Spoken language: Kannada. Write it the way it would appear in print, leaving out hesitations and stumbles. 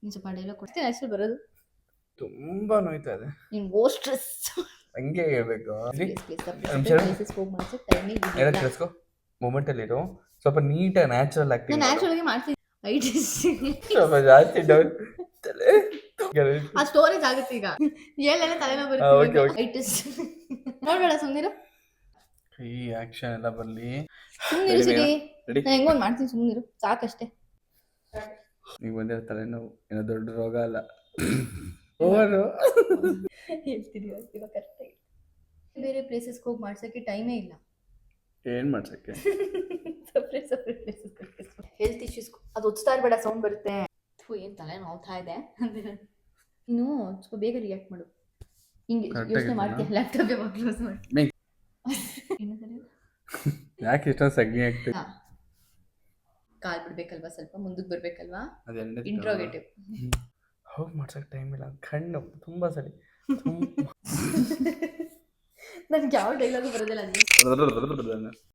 ನೀನು ಸ್ವಲ್ಪ ಡೈಲಾಗ್ ಕೊಡ್ತೀನಿ ಆಕ್ಚುಲಿ ಬರೋದು ತುಂಬಾ ನೋಯ್ತಾ ಇದೆ. ನೀನು ಓ ಸ್ಟ್ರೆಸ್ ಹಂಗೆ ಹೇಳ್ಬೇಕು. ಪ್ಲೇಸಸ್ ಹೋಗಿ ಮಾಡ್ಸೋ ಟೈಮಿಂಗ್ ಎಲ್ಲ ಕೇಳಿಸ್ಕೊ, ಮೂಮೆಂಟ್ ಅಲ್ಲಿ ಇರು. ಸ್ವಲ್ಪ ನೀಟಾಗಿ ನ್ಯಾಚುರಲ್ ಆಕ್ಟಿಂಗ್. ನಾನು ನ್ಯಾಚುರಲ್ ಮಾಡ್ತೀನಿ. ಸ್ವಲ್ಪ ಜಾಸ್ತಿ ಡೌನ್ ಆ ಸ್ಟೋರೇಜ್ ಆಗುತ್ತೆ ಈಗ ಏಳೆಲ್ಲ ತಲೆನೋವು ಬರುತ್ತೆ. ನೋಡ್ಬೇಡ ಸುಮ್ಮನಿರು. ಈ ಆಕ್ಷನ್ ಎಲ್ಲ ಬರ್ಲಿ. ಸುಮ್ಮನಿರು ಸಿಟಿ. ನಾನು ಹೆಂಗೊಂದು ಮಾಡ್ತೀನಿ, ಸುಮ್ಮನಿರು ಸಾಕಷ್ಟೇ. ಈಗ ಬಂದಿರೋ ತಲೆನೋವು ಏನೋ ದೊಡ್ಡ ರೋಗ ಅಲ್ಲ. ಓವರು ಹೇಳ್ತೀನಿ ಇವಾಗ ಕರೆಕ್ಟಾಗಿ. ಬೇರೆ ಪ್ಲೇಸಸ್ಗೆ ಹೋಗಿ ಮಾಡ್ಸೋಕ್ಕೆ ಟೈಮೇ ಇಲ್ಲ. ಏನ್ ಮಾಡ್ಸಕ್ಕೆ? ಸಪ್ರೇಟ್ ಪ್ಲೇಸಸ್ ಹೆಲ್ತ್ ಇಶ್ಯೂಸ್ ಅದು ಒಚ್ತಾ ಇರಬೇಡ, ಸೌಂಡ್ ಬರುತ್ತೆ. ಏನು ತಲೆ ನೋವ್ತಾ ಇದೆ. ನೀನು ಸ್ವಲ್ಪ ಬೇಗ ರಿಯಾಕ್ಟ್ ಮಾಡು. ಹಿಂಗೆ ಯೋಚನೆ ಮಾಡ್ತೀಯ, ಲ್ಯಾಪ್ಟಾಪ್ ಯಾವಾಗ ಕ್ಲೋಸ್ ಮಾಡಿ. ಯಾಕೆ ಇಷ್ಟೊಂದು ಸಗ್ಗಿ ಆಗ್ತದೆ? ಕಾಲ್ ಬಿಡ್ಬೇಕಲ್ವಾ, ಸ್ವಲ್ಪ ಮುಂದಕ್ಕೆ ಬರ್ಬೇಕಲ್ವಾ. ಅದೆಲ್ಲ ಇಂಟ್ರೋಗೇಟಿವ್. ಹೋಗಿ ಮಾಡ್ಸಕ್ಕೆ ಟೈಮ್ ಇಲ್ಲ. ಕಣ್ಣು ತುಂಬಾ ಸರಿ. ನನ್ಗೆ ಯಾವ ಡೈಲಾಗು ಬರೋದಿಲ್ಲ.